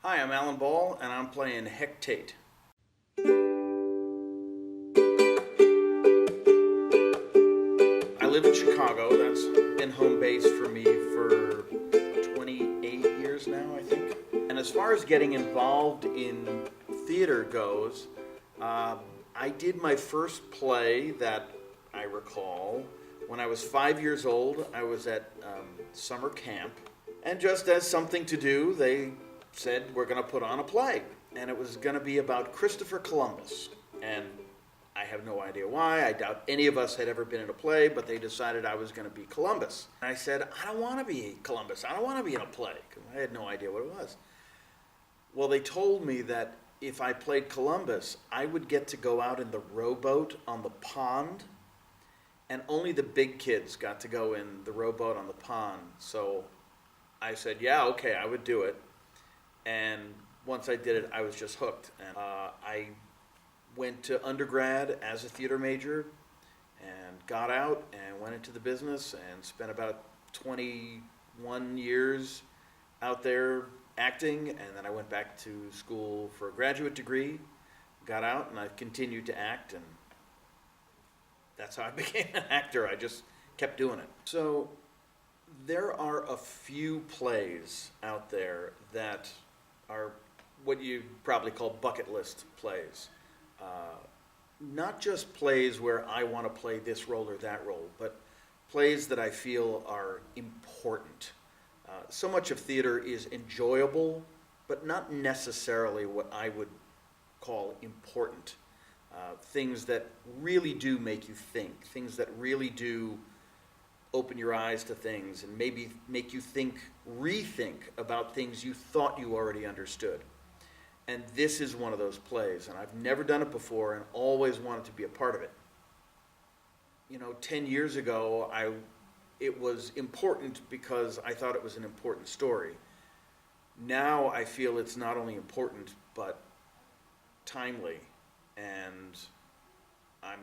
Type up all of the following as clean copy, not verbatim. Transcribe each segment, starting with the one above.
Hi, I'm Alan Ball, and I'm playing Heck Tate. I live in Chicago. That's been home base for me for 28 years now, I think. And as far as getting involved in theater goes, uh, I did my first play that I recall when I was 5 years old. I was at summer camp, and just as something to do, they said, we're going to put on a play. And it was going to be about Christopher Columbus. And I have no idea why. I doubt any of us had ever been in a play, but they decided I was going to be Columbus. And I said, I don't want to be Columbus. I don't want to be in a play, because I had no idea what it was. Well, they told me that if I played Columbus, I would get to go out in the rowboat on the pond, and only the big kids got to go in the rowboat on the pond. So I said, yeah, okay, I would do it. And once I did it, I was just hooked. And I went to undergrad as a theater major and got out and went into the business and spent about 21 years out there acting. And then I went back to school for a graduate degree, got out, and I continued to act. And that's how I became an actor. I just kept doing it. So there are a few plays out there that are what you probably call bucket list plays. Not just plays where I want to play this role or that role, but plays that I feel are important. So much of theater is enjoyable, but not necessarily what I would call important. Things that really do make you think, things that really do open your eyes to things and maybe make you rethink about things you thought you already understood. And this is one of those plays, and I've never done it before and always wanted to be a part of it. 10 years ago, it was important because I thought it was an important story. Now I feel it's not only important, but timely, and I'm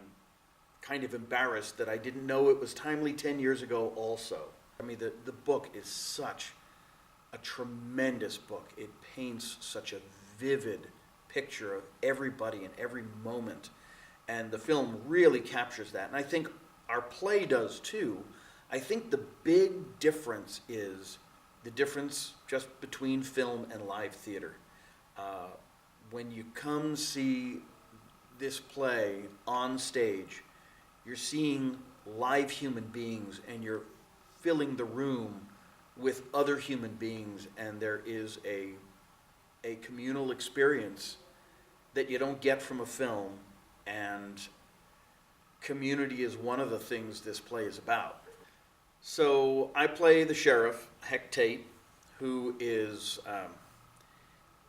kind of embarrassed that I didn't know it was timely 10 years ago also. I mean, the book is such a tremendous book. It paints such a vivid picture of everybody and every moment, and the film really captures that. And I think our play does too. I think the big difference is the difference just between film and live theater. When you come see this play on stage, you're seeing live human beings, and you're filling the room with other human beings, and there is a communal experience that you don't get from a film, and community is one of the things this play is about. So I play the Sheriff Heck Tate, who is,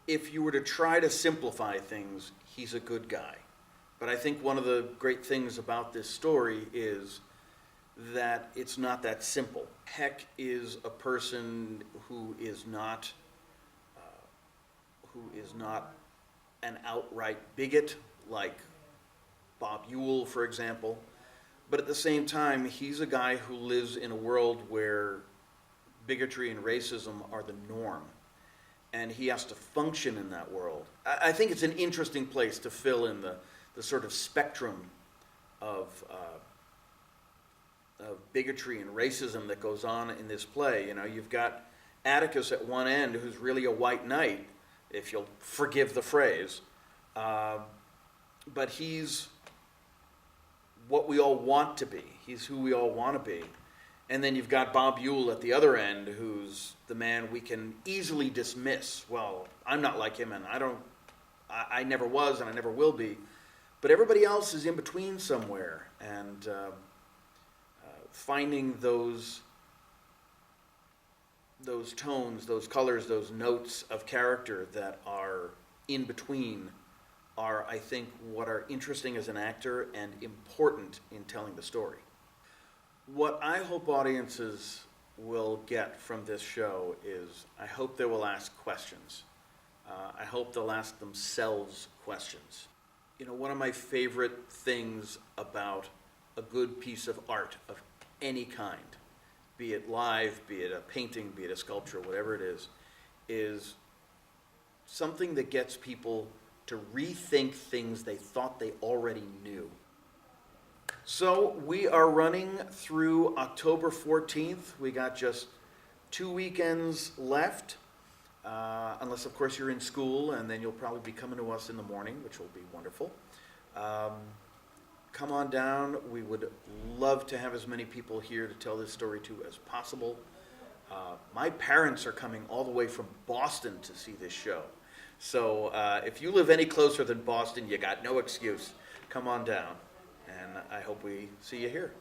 if you were to try to simplify things, he's a good guy. But I think one of the great things about this story is that it's not that simple. Heck is a person who is not an outright bigot like Bob Ewell, for example. But at the same time, he's a guy who lives in a world where bigotry and racism are the norm, and he has to function in that world. I think it's an interesting place to fill in the sort of spectrum of bigotry and racism that goes on in this play. You've got Atticus at one end, who's really a white knight, if you'll forgive the phrase, but he's what we all want to be. He's who we all want to be. And then you've got Bob Ewell at the other end, who's the man we can easily dismiss. Well, I'm not like him, and I never was, and I never will be. But everybody else is in between somewhere, and finding those tones, those colors, those notes of character that are in between are, I think, what are interesting as an actor and important in telling the story. What I hope audiences will get from this show is I hope they will ask questions. I hope they'll ask themselves questions. One of my favorite things about a good piece of art of any kind, be it live, be it a painting, be it a sculpture, whatever it is something that gets people to rethink things they thought they already knew. So we are running through October 14th. We got just 2 weekends left, unless of course you're in school, and then you'll probably be coming to us in the morning, which will be wonderful. Come on down. We would love to have as many people here to tell this story to as possible. My parents are coming all the way from Boston to see this show. So if you live any closer than Boston, you got no excuse. Come on down, and I hope we see you here.